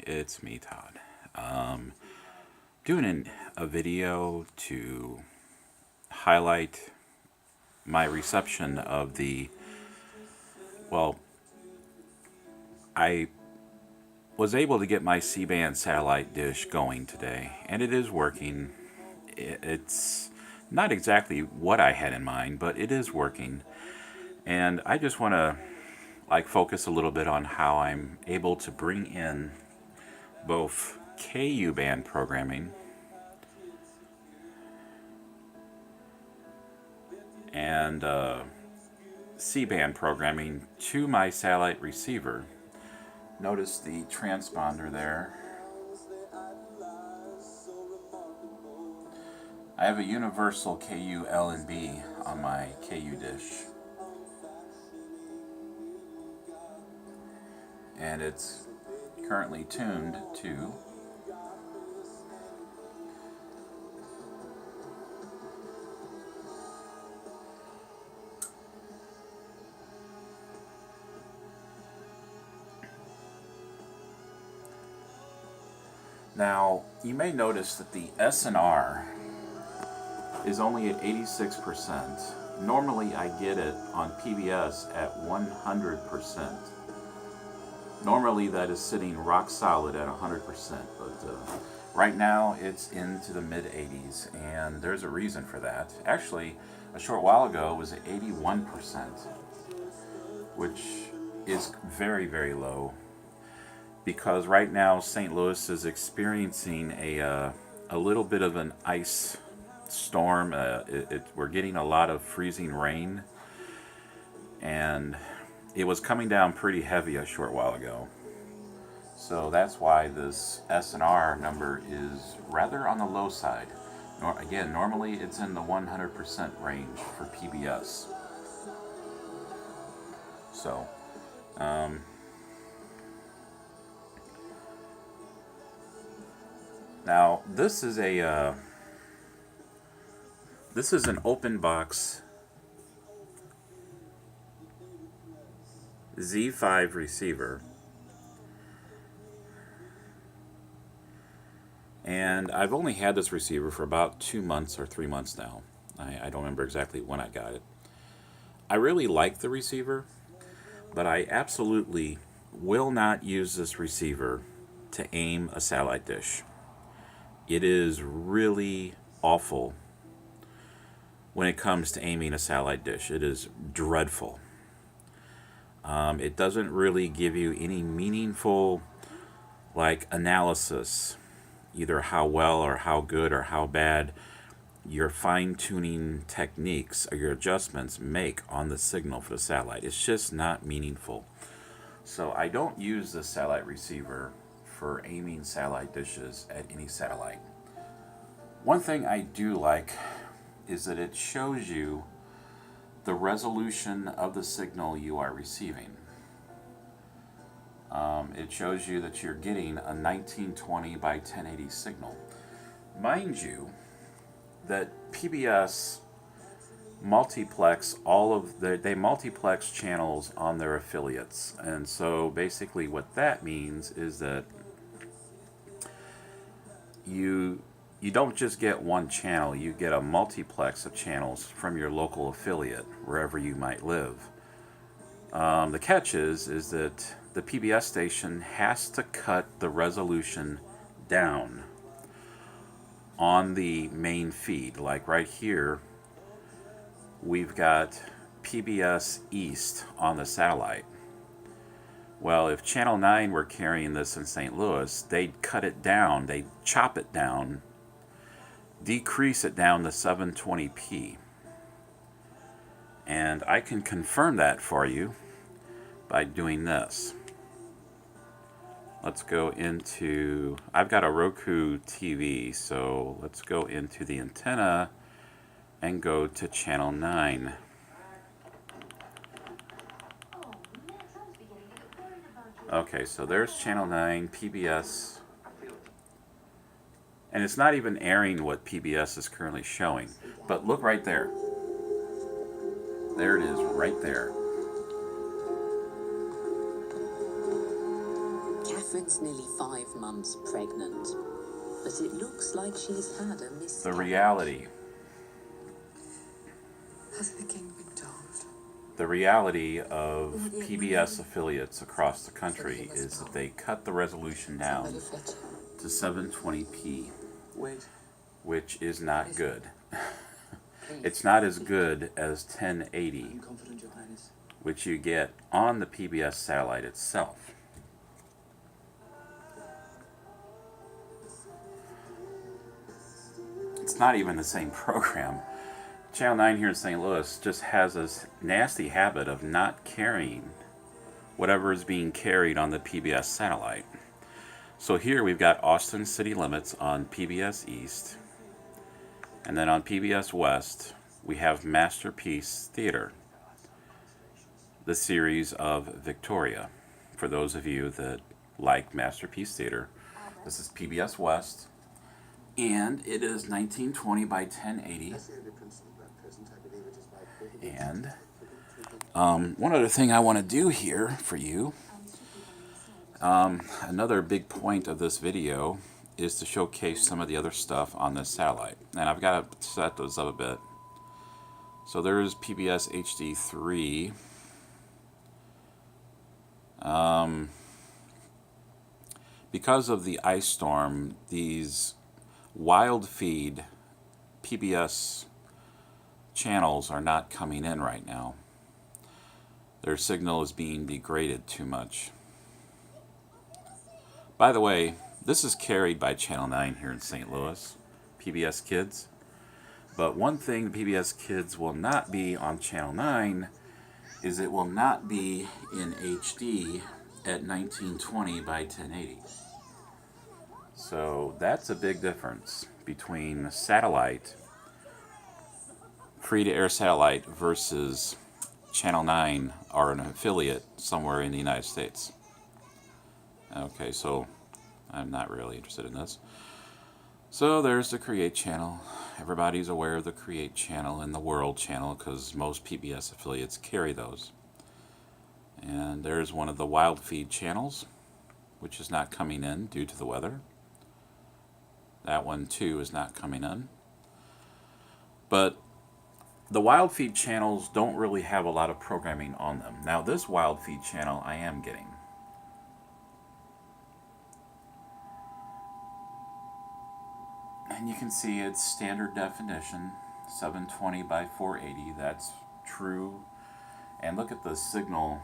it's me, Todd. Doing a video to highlight my reception of well, I was able to get my C-band satellite dish going today, and it is working. It's not exactly what I had in mind, but it is working. And I just want to focus a little bit on how I'm able to bring in both KU band programming and C-band programming to my satellite receiver. Notice the transponder there. I have a universal KU L and B on my KU dish, and it's currently tuned to Now, you may notice that the SNR is only at 86%. Normally I get it on PBS at 100%. Normally that is sitting rock solid at 100%, but right now it's into the mid 80s, and there's a reason for that. Actually, a short while ago it was at 81%, which is very, very low, because right now St. Louis is experiencing a little bit of an ice storm. We're getting a lot of freezing rain, and it was coming down pretty heavy a short while ago. So that's why this SNR number is rather on the low side. Again, normally it's in the 100% range for PBS. So, now this is an open box Z5 receiver, and I've only had this receiver for about 2 months or 3 months now. I don't remember exactly when I got it. I really like the receiver, but I absolutely will not use this receiver to aim a satellite dish. It is really awful when it comes to aiming a satellite dish. It is dreadful. It doesn't really give you any meaningful analysis, either how well or how good or how bad your fine-tuning techniques or your adjustments make on the signal for the satellite. It's just not meaningful. So I don't use this satellite receiver for aiming satellite dishes at any satellite. One thing I do like is that it shows you the resolution of the signal you are receiving. It shows you that you're getting a 1920 by 1080 signal. Mind you, that PBS multiplex they multiplex channels on their affiliates, and so basically what that means is that you don't just get one channel, you get a multiplex of channels from your local affiliate, wherever you might live. The catch is that the PBS station has to cut the resolution down on the main feed. Like right here, we've got PBS East on the satellite. Well, if Channel 9 were carrying this in St. Louis, they'd cut it down, they'd chop it down, decrease it down to 720p. And I can confirm that for you by doing this. Let's go into, I've got a Roku TV, so let's go into the antenna and go to Channel 9. Okay, so there's Channel 9, PBS. And it's not even airing what PBS is currently showing. But look right there. There it is, right there. girlfriend's nearly 5 months pregnant, but it looks like she's had a miscarriage. The reality. Has the king been told? The reality of PBS affiliates across the country is that they cut the resolution down to 720p, which is not good. It's not as good as 1080, which you get on the PBS satellite itself. It's not even the same program. Channel 9 here in St. Louis just has this nasty habit of not carrying whatever is being carried on the PBS satellite. So here we've got Austin City Limits on PBS East, and then on PBS West we have Masterpiece Theater, the series of Victoria. For those of you that like Masterpiece Theater, this is PBS West, and it is 1920 by 1080. And one other thing I want to do here for you, another big point of this video is to showcase some of the other stuff on this satellite. And I've got to set those up a bit. So there's PBS HD3. Because of the ice storm, these wild feed PBS channels are not coming in right now. Their signal is being degraded too much. By the way, this is carried by Channel 9 here in St. Louis, PBS Kids. But one thing PBS Kids will not be on Channel 9 is it will not be in HD at 1920 by 1080. So that's a big difference between satellite, free-to-air satellite, versus Channel 9 or an affiliate somewhere in the United States. Okay, so I'm not really interested in this. So there's the Create channel. Everybody's aware of the Create channel and the World channel because most PBS affiliates carry those. And there's one of the wild feed channels, which is not coming in due to the weather. That one too is not coming in. But the wild feed channels don't really have a lot of programming on them. Now this wild feed channel I am getting. And you can see it's standard definition, 720 by 480, that's true. And look at the signal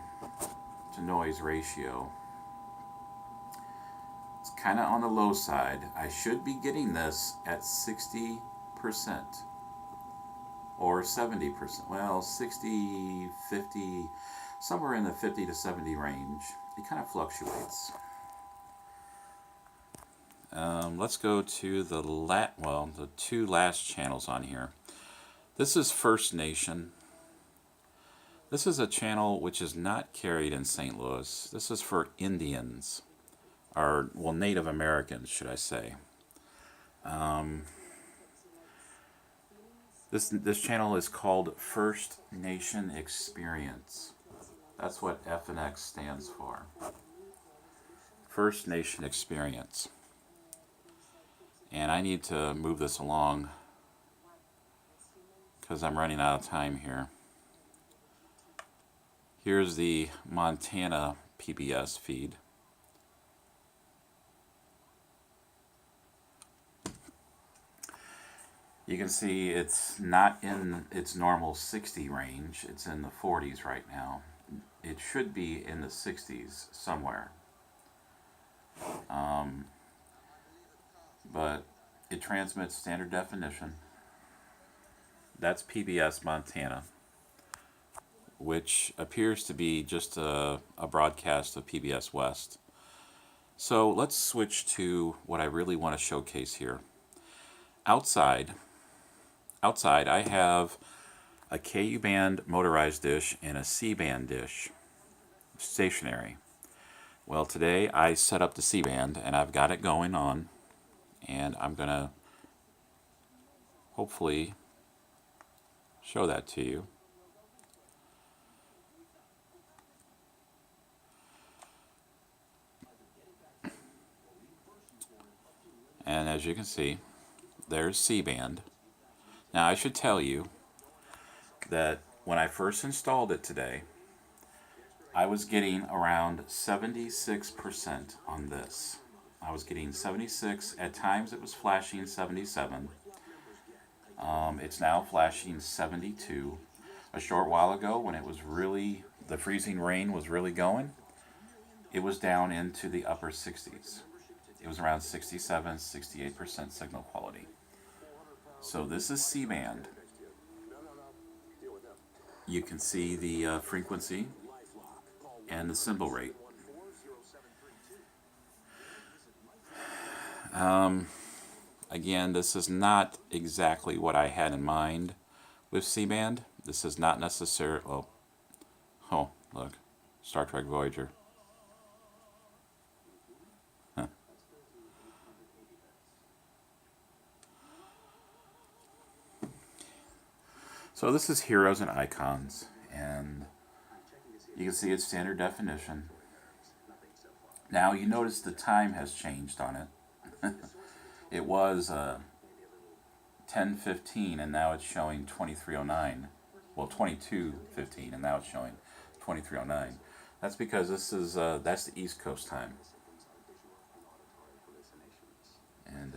to noise ratio. It's kind of on the low side. I should be getting this at 60% or 70%. Well, 60, 50, somewhere in the 50 to 70 range. It kind of fluctuates. Let's go to the two last channels on here. This is First Nation. This is a channel which is not carried in St. Louis. This is for Indians, or well, Native Americans, should I say. This channel is called First Nation Experience. That's what FNX stands for. First Nation Experience. And I need to move this along because I'm running out of time here. Here's the Montana PBS feed. You can see it's not in its normal 60 range. It's in the 40s right now. It should be in the 60s somewhere. But it transmits standard definition. That's PBS Montana, which appears to be just a broadcast of PBS West. So let's switch to what I really want to showcase here. Outside I have a KU band motorized dish and a C-band dish, stationary. Well, today I set up the C-band and I've got it going on, and I'm going to hopefully show that to you. And as you can see, there's C-band. Now I should tell you that when I first installed it today, I was getting around 76% on this. I was getting 76. At times it was flashing 77. It's now flashing 72. A short while ago, when it was really, the freezing rain was really going, it was down into the upper 60s. It was around 67, 68% signal quality. So this is C-band. You can see the frequency and the symbol rate. Again, this is not exactly what I had in mind with C-band. This is not necessarily... Oh, look. Star Trek Voyager. Huh. So this is Heroes and Icons, and you can see it's standard definition. Now you notice the time has changed on it. It was 10:15, and now it's showing 23:09. Well, 22:15, and now it's showing 23:09. That's because this is that's the East Coast time. And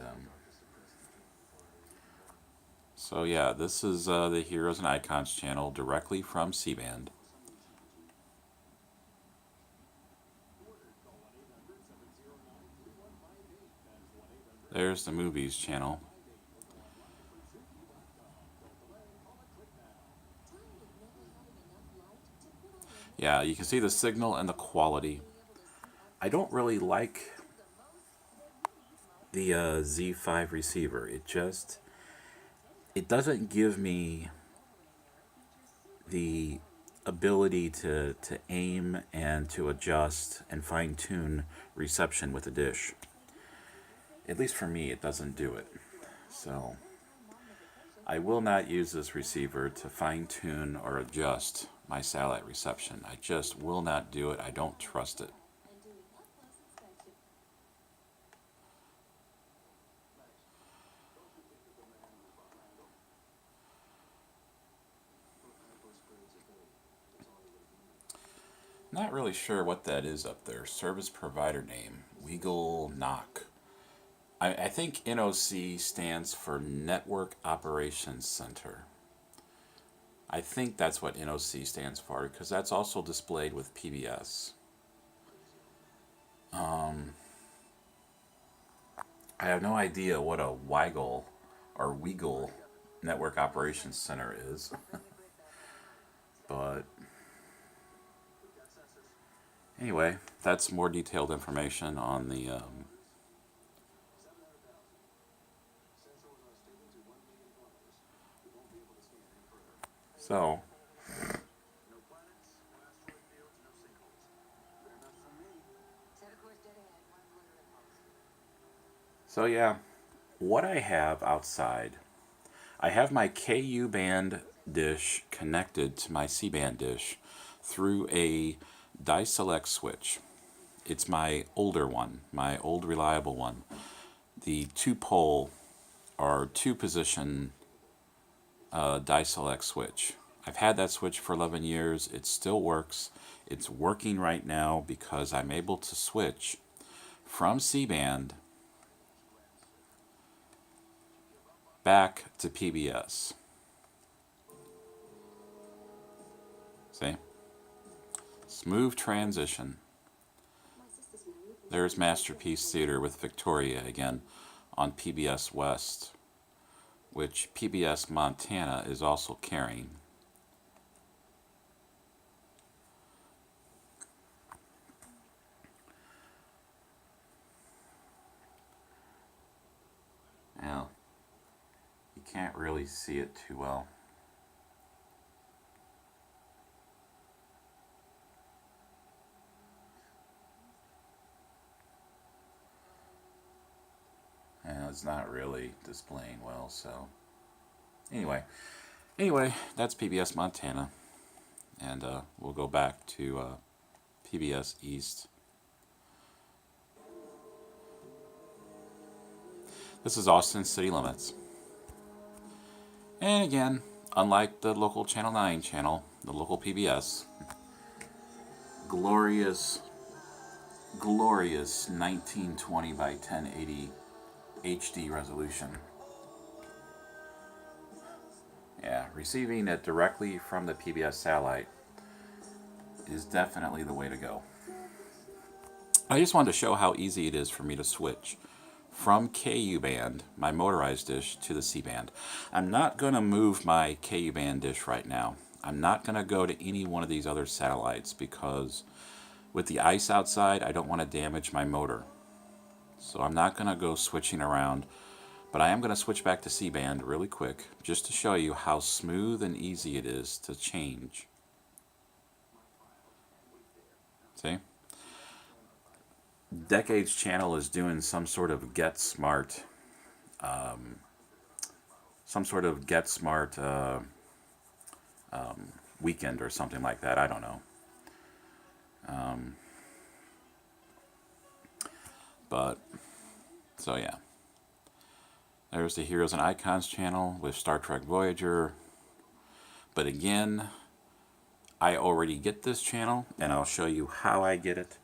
so yeah, this is the Heroes and Icons channel directly from C-band. There's the movies channel. Yeah, you can see the signal and the quality. I don't really like the Z5 receiver. It doesn't give me the ability to aim and to adjust and fine-tune reception with a dish. At least for me, it doesn't do it. So I will not use this receiver to fine-tune or adjust my satellite reception. I just will not do it. I don't trust it. Not really sure what that is up there. Service provider name. Weagle Knock. I think NOC stands for Network Operations Center. I think that's what NOC stands for, because that's also displayed with PBS. I have no idea what a Weagle or Weagle Network Operations Center is. But anyway, that's more detailed information on the So yeah, what I have outside, I have my KU band dish connected to my C-band dish through a DiSeLect switch. It's my older one, my old reliable one. The two-pole or two-position DiSeLect switch. I've had that switch for 11 years. It still works. It's working right now because I'm able to switch from C-band back to PBS. See? Smooth transition. There's Masterpiece Theater with Victoria again on PBS West, which PBS Montana is also carrying. Now, you can't really see it too well. And it's not really displaying well, so anyway, that's PBS Montana, and we'll go back to PBS East. This is Austin City Limits. And again, unlike the local Channel 9 channel, the local PBS, glorious 1920 by 1080 HD resolution. Yeah, receiving it directly from the PBS satellite is definitely the way to go. I just wanted to show how easy it is for me to switch from KU band, my motorized dish, to the C band. I'm not going to move my KU band dish right now. I'm not going to go to any one of these other satellites because with the ice outside, I don't want to damage my motor. So I'm not going to go switching around, but I am going to switch back to C band really quick just to show you how smooth and easy it is to change. See? Decades channel is doing some sort of Get Smart weekend or something like that. I don't know. But, so yeah. There's the Heroes and Icons channel with Star Trek Voyager. But again, I already get this channel, and I'll show you how I get it.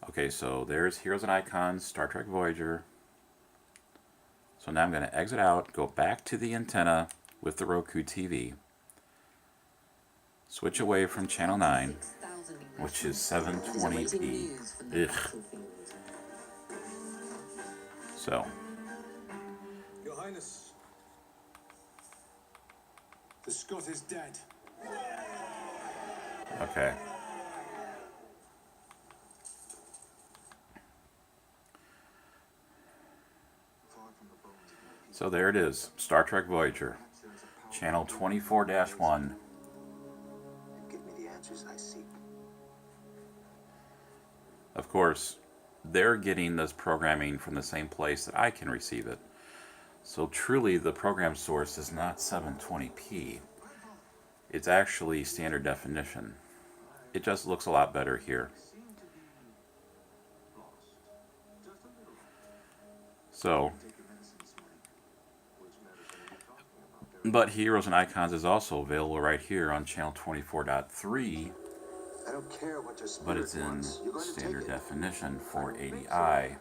Okay, so there's Heroes and Icons, Star Trek Voyager. So now I'm going to exit out, go back to the antenna with the Roku TV. Switch away from Channel 9, which is 720p. Ugh. So. Your Highness, the Scot is dead. Okay. So there it is, Star Trek Voyager, channel 24-1. Give me the answers I seek. Of course, they're getting this programming from the same place that I can receive it. So truly, the program source is not 720p. It's actually standard definition. It just looks a lot better here. So, but Heroes and Icons is also available right here on channel 24.3, I don't care what your but it's spirit in wants. You're going to take standard it. definition 480i.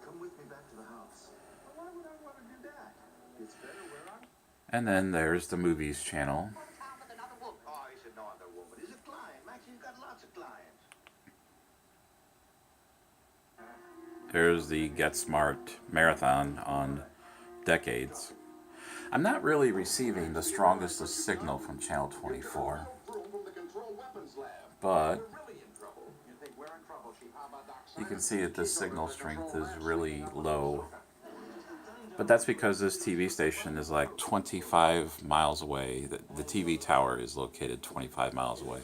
Come with me back to the house. Why would I want to do that? It's better where I'm. And then there's the movies channel. Oh, he's another woman. He's a client. Max, he's got lots of clients. There's the Get Smart marathon on Decades. I'm not really receiving the strongest of signal from channel 24, but you can see that the signal strength is really low. But that's because this TV station is like 25 miles away. The TV tower is located 25 miles away.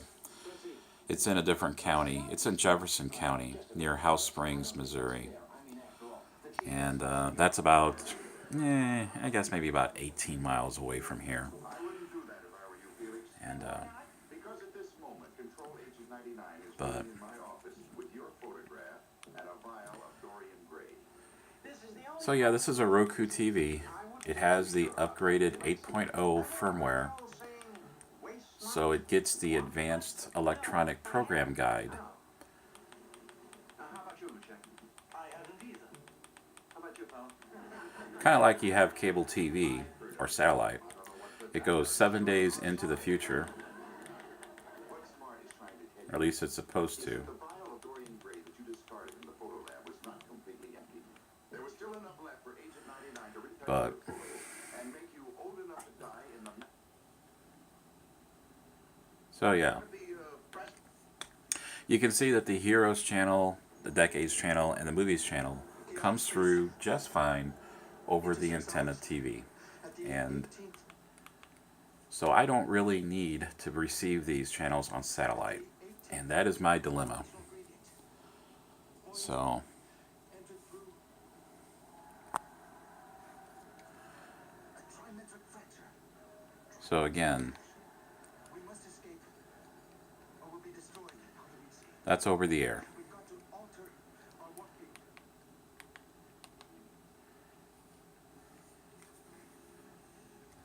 It's in a different county. It's in Jefferson County, near House Springs, Missouri. And that's about, I guess maybe about 18 miles away from here. And, but, so yeah, this is a Roku TV. It has the upgraded 8.0 firmware. So it gets the advanced electronic program guide. Kind of like you have cable TV or satellite. It goes 7 days into the future. Or at least it's supposed to. But so yeah. You can see that the Heroes channel, the Decades channel, and the Movies channel comes through just fine over the antenna TV. And so I don't really need to receive these channels on satellite. And that is my dilemma. So again, that's over the air.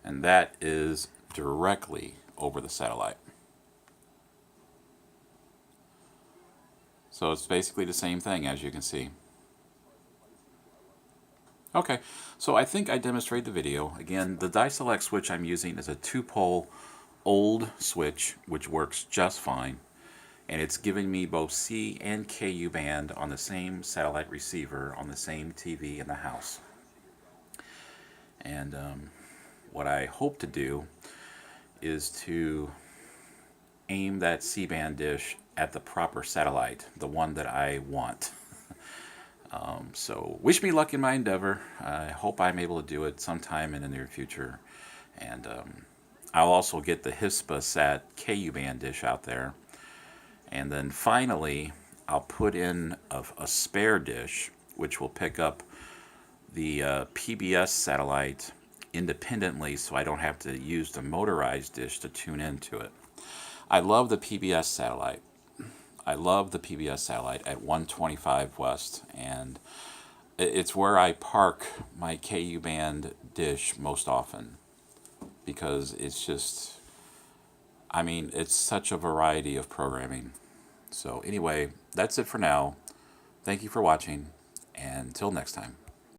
And that is directly over the satellite. So it's basically the same thing, as you can see. Okay, so I think I demonstrated the video. Again, the DiSeLect switch I'm using is a 2-pole old switch, which works just fine. And it's giving me both C and KU band on the same satellite receiver on the same TV in the house. And what I hope to do is to aim that C-band dish at the proper satellite, the one that I want. So wish me luck in my endeavor. I hope I'm able to do it sometime in the near future. And I'll also get the Hispasat KU band dish out there. And then finally, I'll put in a spare dish, which will pick up the PBS satellite independently, so I don't have to use the motorized dish to tune into it. I love the PBS satellite. I love the PBS satellite at 125 West, and it's where I park my KU band dish most often, because it's just, I mean, it's such a variety of programming. So anyway, that's it for now. Thank you for watching, and until next time.